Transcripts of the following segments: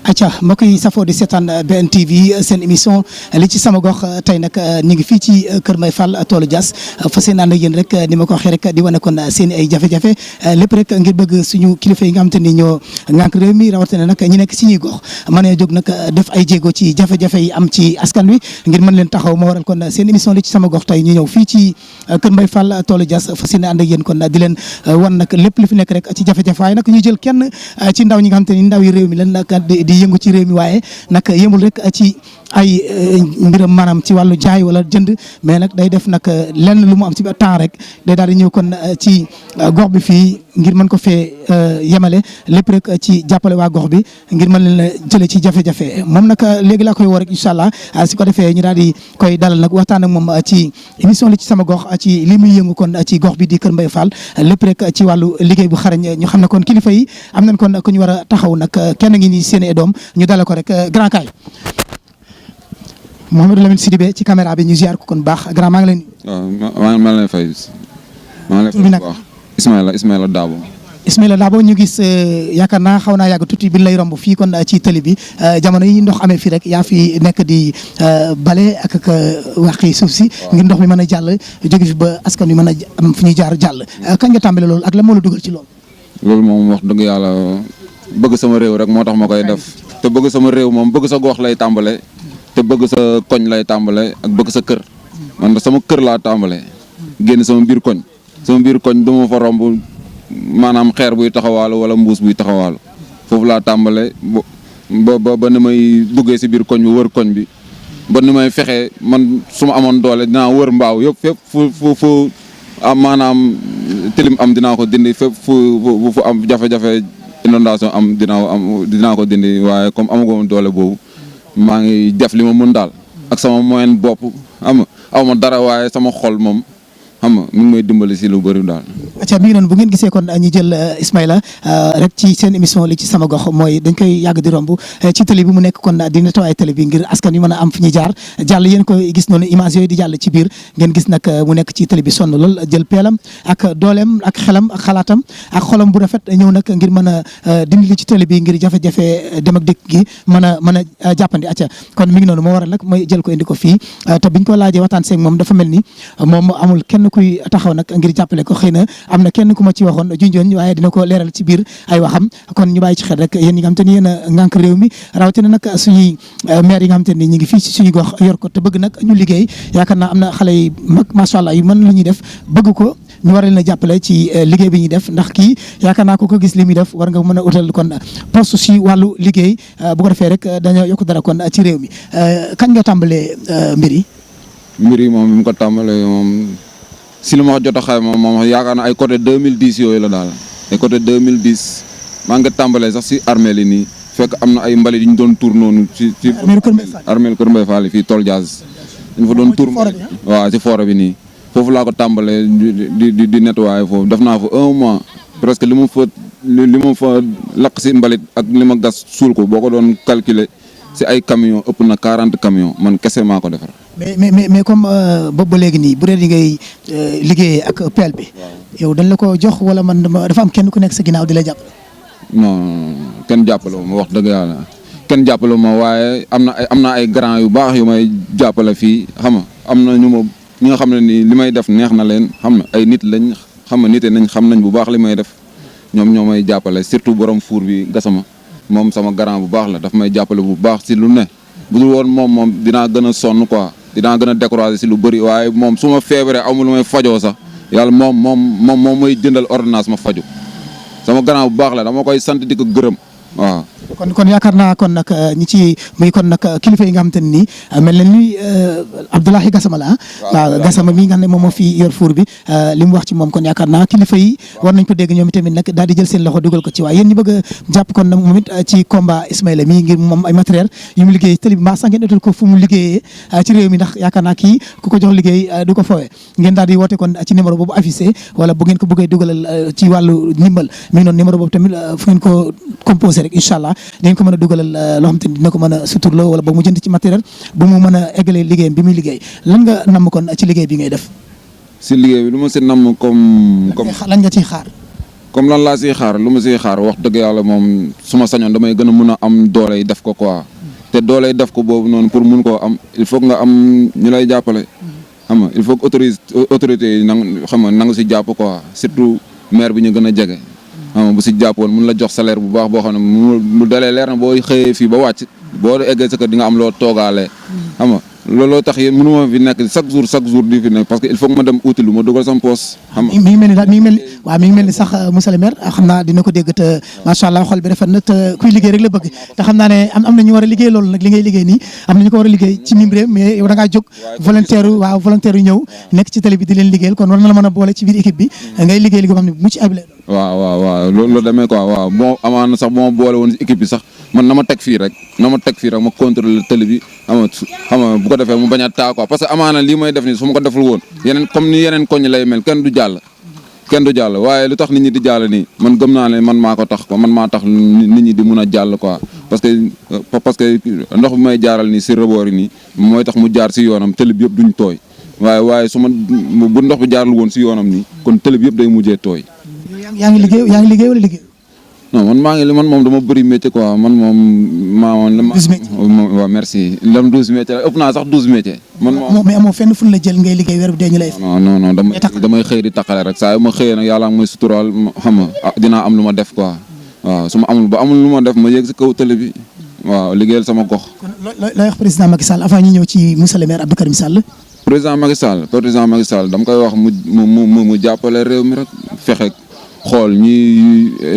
acca mbokk yi safoo di seetaan BNTV seen émission li ci sama gox tey nag ñu ngi fii ci Kër Mbaye Fall toolu Diass fas yéene ànd ak yéen rek ni ma ko waxee rek di wane kon seen ay jafe-jafe lépp rek ngir bëgg suñu kilifa yi nga xamante ni ñoo ngànk réew mi rawatina nag ñi nekk si ñuy gox mën a jóg nag def ay jéego ci jafe-jafe yi am ci askan wi ngir mën leen taxaw ma waral kon seen émission li ci sama gox tey ñu ñëw fii ci Kër Mbaye Fall toolu Diass fas yéene ànd ak yéen kon di leen wan nag lépp li fi nekk rek ci jafe-jafe waaye nag ñu jël kenn ci ndaw ñi nga xamante ni ndaw yi réew mi lan nag di yëngu ci réew mi waaye nag yëmul rek ci ay mbiram maanaam ci wàllu jaay wala jënd mais nag day def nag lenn lu mu am ci temps rek day daal di ñëw kon ci gox bi fii ngir mën ko fee yemale lépp rek ci jàppale waa gox bi ngir mën leen jëlee ci jafe-jafe moom nag léegi laa koy woo rek incha allah su ko defee ñu daal di koy dalal nag waxtaan ak moom ci émission li ci sama gox ci li muy yëngu kon ci gox bi di Kër Mbaye Fall lépp rek ci wàllu liggéey bu xarañ ñu xam ne kon kilifa yi am nañ kon ku ñu war a taxaw nag kenn ngi ni seen i doom ñu dalal ko rek grand kaay Mouhamadou Lamine Sidibé ci caméra bi ñu ziar ko kon baax grand maa ngi leen. waaw maa ngi lay fay. maa ngi lay fay Ismaïla Dabo. Ismaïla Dabo ñu gis yaakaar naa xaw naa yàgg tuuti bi lay romb fii kon ci tëli bi jamono yi ndox amee fii rek yaa fi nekk di bale ak wàqi suuf si ngir ndox mi mën a jàll jóge fi ba askan wi mën a am fu ñuy jaar jàll kañ nga tàmbale loolu ak la moo la dugal ci loolu. loolu moom wax dëgg yàlla bëgg sama réew rek moo tax ma koy def te bëgg sama réew moom bëgg sa gox lay tàmbale te bëgg sa koñ lay tàmbale ak bëgg sa kër man sama kër laa tàmbale génn sama biir koñ du ma fa romb maanaam xeer buy taxawaalu wala mbuus buy taxawaalu foofu laa tàmbale ba ni may duggee si biir koñ bi wër koñ bi ba ni may fexe man su ma amoon doole dinaa wër mbaaw yëpp fépp fu am maanaam tilim am dinaa ko dindi fépp fu am jafe-jafe inondation am dinaa ko dindi waaye comme amagoon doole boobu maa ngi def li ma mën daal ak sama moyen bopp xam nga aw ma dara waaye sama xol moom xam nga mi ngi may dimbali si lu bëri daal. acca mi ngi noonu bu ngeen gisee kon ñu jël Ismaïla rek ci seen émission li ci sama gox mooy dañ koy yàgg di romb ci télé bi mu nekk kon di nettoyer télé bi ngir askan wi mën a am fi ñuy jaar jàll yéen koy gis noonu image yooyu di jàll ci biir ngeen gis nag mu nekk ci télé bi sonn lool jël peelam ak dooleem ak xelam ak xalaatam ak xolam bu rafet ñëw nag ngir mën a dindi ci télé bi ngir jafe-jafe dem ak dikk gi mën a jàppandi acca kon mi ngi noonu moo waral nag mooy jël ko indi ko fii te biñ ko laajee waxtaan seeg moom dafa mel ni moom amul kenn kuy taxaw nag ngir jàppale ko xëy na am na kenn ku ma ci waxoon junjoon waaye dina ko leeral ci biir ay waxam kon ñu bàyyi ci xel rek yéen ñi nga xam te ni yéen a ngànk réew mi rawatina nag suñuy maire yi nga xam te ni ñu ngi fii ci suñu gox yor ko te bëgg nag ñu liggéey yaakaar naa am na xale yi mag macha allah yu mën lu ñuy def bëgg ko ñu war leen a jàppale ci liggéey bi ñuy def ndax kii yaakaar naa ko gis li muy def war nga mën a utal kon poste si wàllu liggéey bu ko defee rek dañoo yokk dara kon ci réew mi kañ nga tàmbalee mbir yi moom bi mu ko tàmbalee moom si lu ma jot a xayma moom yaakaar naa ay côté 2010 yooyu la daal ay côté 2010 maa ngi tàmbalee sax si armée li nii fekk am na ay mbalit yi ñu doon tour noonu ci armée Kër Mbaye Fall fii tool Diass dañu fa doon tour waaw si forêt bi nii foofu laa ko tàmbalee di nettoyer foofu def naa fa 1 mois presque li ma fa lakk si mbalit ak li ma gas suul ko boo ko doon calculer si ay camion ëpp na 40 camions man kese maa ko defar. mais comme boobu ba léegi nii bu dee di ngay liggéeyee ak pelle bi. yow dañ la ko jox wala man dafa am kenn ku nekk sa ginnaaw di la jàppale. non kenn jàppale ma wax dëgg yàlla kenn jàppale ma waaye am na ay grand yu baax yu may jàppale fii xam nga am na ñi nga xam ne nii li may def neex na leen xam na ay nit lañ xam nga nite nañ xam nañ bu baax li may def ñoom ñoo may jàppale surtout borom fuur bi gasama moom sama grand bu baax la daf may jàppale bu baax si lu ne bu dul woon moom dinaa gën a sonn quoi dinaa gën a décourager si lu bëri waaye moom su ma feebaree amul lu may fajoo sax yàlla moom may jëndal ordonnance ma faju sama grand bu baax la dama koy sant di ko gërëm waaw. kon yaakaar naa kon nag ñi ci muy kon nag kilifa yi nga xam te ne nii mel na ni Abdoulaye Gassama la waaw Gassama mi nga xam ne moom moo fi yor fuur bi li mu wax ci moom kon yaakaar naa kilifa yi war nañ ko dégg ñoom itamit nag daal di jël seen loxo dugal ko ci waaye yéen ñi bëgg a jàpp kon nag moom it ci combat Ismaïla mii ngir moom ay matériel yu mu liggéey télé bi mbaa sax ngeen utal ko fu mu liggéeyee ci réew mi ndax yaakaar naa kii ku ko jox liggéey du ko fowee ngeen daal di woote kon ci numéro boobu affiché wala bu ngeen ko bëggee dugalal ci wàllu ndimbal mi ngi noonu numéro boobu tamit fu ngeen ko composé rek incha allah dañ ko mën a dugalal loo xam te ni dina ko mën a suturloo wala ba mu jënd ci matériel ba mu mën a eggalee liggéeyam bi muy liggéey lan nga namm kon ci liggéey bi ngay def. si liggéey bi lu ma si namm comme lan nga ciy xaar. comme lan laa siy xaar lu ma siy xaar wax dëgg yàlla moom su ma sañoon damay gën a mun a am doole yi def ko quoi te doole yi def ko boobu noonu pour mun koo am il faut nga am ñu lay jàppale xam nga il faut que autorité yi xam nga nanga si jàpp quoi surtout maire bi ñu gën a jege xam nga bu si jàppoon mun la jox salaire bu baax boo xam ne mu dalee leer na boo xëyee fii ba wàcc boo eggee sa kër di nga am loo toogaalee xam nga looloo tax yéen mënu ma fi nekk chaque jour di fi nekk parce que il faut que ma dem uti lu ma dugal sama poos xam nga. mi ngi mel ni daal mi ngi mel ni sax monsieur le maire xam naa dina ko dégg te macha allah xol bi rafet na te kuy liggéey rek la bëgg te xam naa ne am na ñu war a liggéey loolu nag li ngay liggéey nii am na ñu ko war a liggéey ci mim réew mais yow da ngaa jóg volontaire yu ñëw nekk ci télé bi di leen liggéeyal kon war na la mën a boole ci biir équipe bi ngay liggéey liggéey boo xam ne mucc ayib la. waaw loolu demee quoi waaw bon amaana sax boo ma boole woon si équipe bi sax man na ma teg fii rek ma contrôler télé bi xam nga bu ko defee mu bañ a taa quoi parce que amaana lii may def nii su ma ko deful woon yeneen comme ni yeneen koñ lay mel kenn du jàll waaye lu tax nit ñi di jàll nii man gëm naa ne man maa ko tax quoi man maa tax nit ñi di mun a jàll quoi parce que ndox bi may jaaral nii si rebord yi nii mooy tax mu jaar si yoonam télé bi yëpp duñ tooy waaye su ma bu ndox bi jaarul woon si yoonam nii kon télé bi yëpp day mujjee tooy. yaa ngi liggéey wala liggéey. non man moom dama bëri métier quoi man moom waaw merci lam 12 métier la ëpp naa sax 12 métier man moom mais amoo fenn fu la jël ngay liggéey weer bu dee ñu lay non damay xëy di taqale rek saa yu ma xëyee nag yàlla mooy suturaal xam nga dinaa am lu ma def quoi waaw su ma amul lu ma def ma yéeg si kaw télé bi waaw liggéeyal sama gox. kon looy wax président Macky Sall avant ñu ñëw ci monsieur le maire Abdou Karim Sall. président Macky Sall dama koy wax mu jàppale réew mi rek fexe xool ñi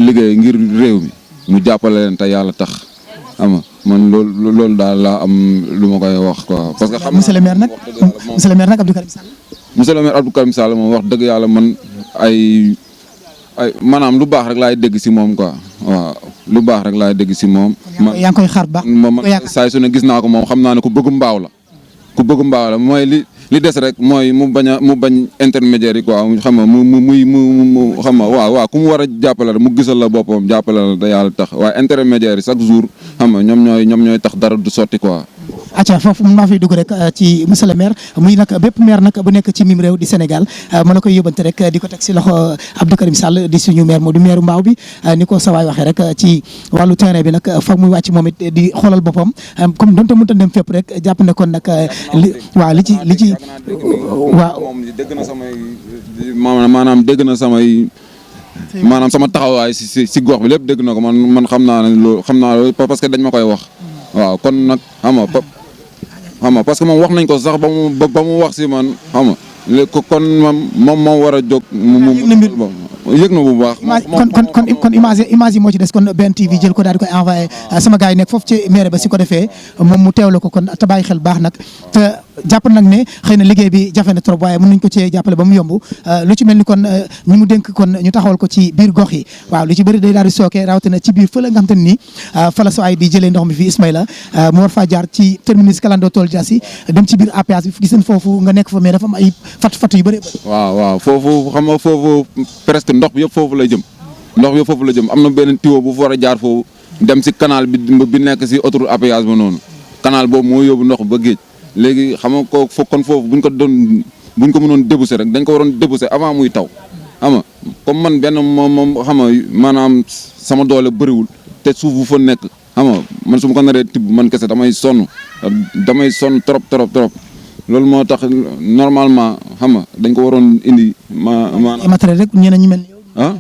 liggéey ngir réew mi mu jàppale leen te yàlla tax xam nga man loolu daal laa am lu ma koy wax quoi. parce que xam nga monsieur le maire nag Abdou Karim Sall. monsieur le maire Abdou Karim Sall moom wax dëgg yàlla man ay maanaam lu baax rek laay dégg si moom quoi waaw lu baax rek laay dégg si moom. yaa ngi koy xaar baax. man saa su ne gis naa ko moom xam naa ne ku bëgg mbaaw la mooy li des rek mooy mu bañ intermédiaire yi quoi xam nga mu xam nga waaw ku mu war a jàppale rek mu gisal la boppam jàppale la da yàlla tax waaye intermédiaire yi chaque jour xam nga ñoom ñooy tax dara du sotti quoi. acca foofu mun maa fiy dugg rek ci monsieur le maire muy nag bépp maire nag bu nekk ci mim réew di Sénégal ma la koy yóbbante rek di ko teg si loxo Abdou Karim Sall di suñu maire moo di maire Mbao bi ni ko sawaay waxee rek ci wàllu terrain bi nag foog muy wàcc moom it di xoolal boppam comme donte mënut a dem fépp rek jàpp ne kon nag li ci waaw moom dégg na samay maanaam sama taxawaay si gox bi lépp dégg na ko man xam naa loolu parce que dañ ma koy wax waaw kon nag xam nga parce que moom wax nañ ko sax ba mu wax si man xam nga léegi kon moom moo war a jóg. yëg na bu baax. kon image yi moo ci des kon BNTV jël ko daal di koy envoyé sama gars yi nekk foofu ci maire ba si ko defee moom mu teewlu ko kon te bàyyi xel baax nag te jàpp nag ne xëy na liggéey bi jafe na trop waaye mën nañ ko cee jàppale ba mu yomb lu ci mel ni kon ñu mu dénk kon ñu taxawal ko ci biir gox yi waaw lu ci bëri day daal di sooke rawatina ci biir fële nga xam te ne nii fa la soo ay di jëlee ndox mi fii Ismaïla mu war faa jaar ci terminus Kalando Toll Diassi dem ci biir APS bi gis nañ foofu nga nekk fa mais dafa am ay fat yu bëri. waaw foofu xam nga foofu presque ndox bi yëpp foofu la jëm am na benn tuyau bu fa war a jaar foofu dem si canal bi nekk si autoroute à péage ba noonu canal boobu moo yóbbu ndox ba géej léegi xam nga kon foofu buñ ko mënoon débousser rek dañ ko waroon débousser avant muy taw xam nga comme man benn moom xam nga maanaam sama doole bëriwul te suuf bu fa nekk xam nga man su ma ko naree tibb man kese damay sonn trop loolu moo tax normalement xam nga dañ ko waroon indi matériel rek ñeneen ñi mel ni yow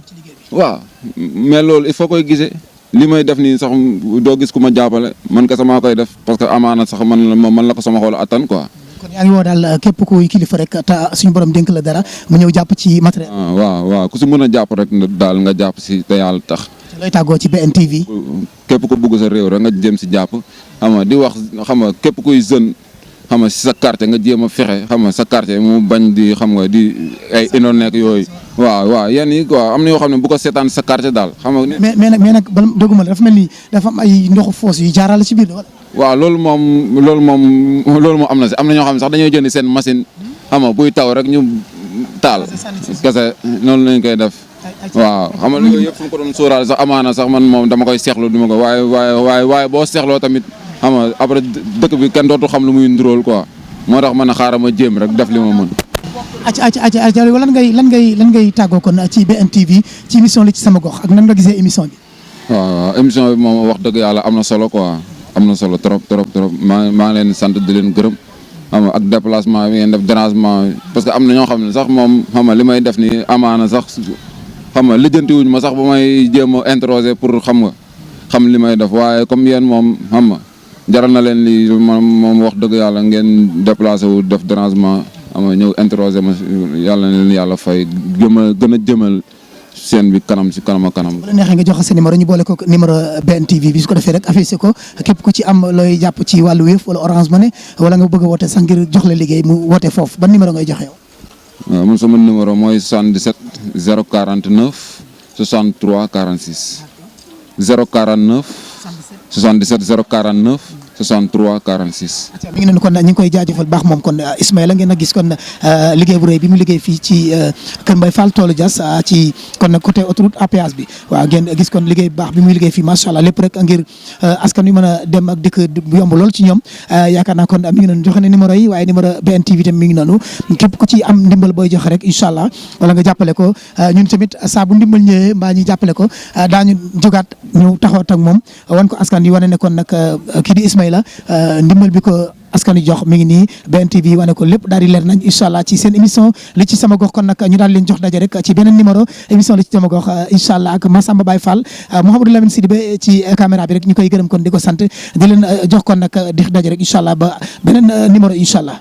waaw mais loolu il faut koy gisee li may def nii sax doo gis ku ma jàppale man kese maa koy def parce que amaana sax man la ko sama xool attan quoi. kon yaa ngi woo daal képp kuy kilifa rek te suñu borom dénk la dara mu ñëw jàpp ci matériel. waaw ku si mën a jàpp rek daal nga jàpp si te yàlla tax. looy tàggoo ci BNTV. képp ku bugg sa réew rek nga jëm si jàpp xam nga di wax xam nga képp kuy jeune. xam nga si sa quartier nga jéem a fexe xam nga sa quartier mu bañ di xam nga di ay ino nekk yooyu waaw yenn yi quoi am na yoo xam ne bu ko seetaan sa quartier daal xam nga. mais nag bala dëgguma la dafa mel ni dafa am ay ndoxu foos yu jaarale ci biir wala. waaw loolu moom am na si am na ñoo xam ne sax dañoo jënd seen machine xam nga buy taw rek ñu taal kese noonu lañ koy def. waaw xam nga yooyu yëpp fu mu ko doon sóoraale sax amaana sax man moom dama koy seexlu du ma ko waaye boo seexloo tamit. xam nga après dëkk bi kenn dootu xam lu muy nduróol quoi moo tax man a xaaral ma jéem rek def li ma mën. acca lan ngay tàggoo kon ci BNTV ci émission li ci sama gox ak nan nga gisee émission bi. waaw émission bi moom wax dëgg yàlla am na solo quoi am na solo trop maa ngi leen sant di leen gërëm xam nga ak déplacement bi ngeen def dérangement parce que am na ñoo xam ne sax moom xam nga li may def ni amaana sax xam nga lijjanti wuñ ma sax ba may jéem a interroger pour xam li may def waaye comme yéen moom xam nga jaral na leen lii moom wax dëgg yàlla ngeen déplacé wu def dérangement xam nga ñëw interroger ma yàlla na leen yàlla fay gën a jëmal seen bi kanam si kanam ak kanam. bu la neexee nga joxe sa numéro ñu boole ko numéro BNTV bi su ko defee rek affiché ko képp ku ci am looy jàpp ci wàllu Wave wala Orange Money wala nga bëgg a woote sax ngir jox la liggéey mu woote foofu ban numéro ngay joxe yow. waaw man sama numéro mooy 77 049 63 46 049 77 049 63 46. mi ngi noonu kon ñu ngi koy jaajëfal baax moom kon Ismaïla ngeen a gis kon liggéey bu rëy bi mu liggéey fii ci Kër Mbaye Fall toolu Diass ci kon côté autoroute à péage bi waaw ngeen gis kon liggéey bu baax bi muy liggéey fii macha allah lépp rek ngir askan wi mën a dem ak dëkk bu yomb lool ci ñoom yaakaar naa kon mi ngi noonu joxe na numéro yi waaye numéro BNTV tam mi ngi noonu képp ku ci am ndimbal booy joxe rek incha allah wala nga jàppale ko ñun tamit saa bu ndimbal ñëwee mbaa ñu jàppale ko daañu jógaat ñu taxaw ak moom wan ko askan yi wane ne kon nag kii di Ismaïla ndimbal bi ko askan wi jox mi ngi nii BNTV wane ko lépp daal di leer nañ incha allah ci seen émission li ci sama gox kon nag ñu daal leen jox daje rek ci beneen numéro émission li ci sama gox incha allah ak Massamba Baye Fall Mouhamadou Lamine Sidibé ci caméra bi rek ñu koy gërëm kon di ko sant di leen jox kon nag di daje rek incha allah ba beneen numéro incha allah.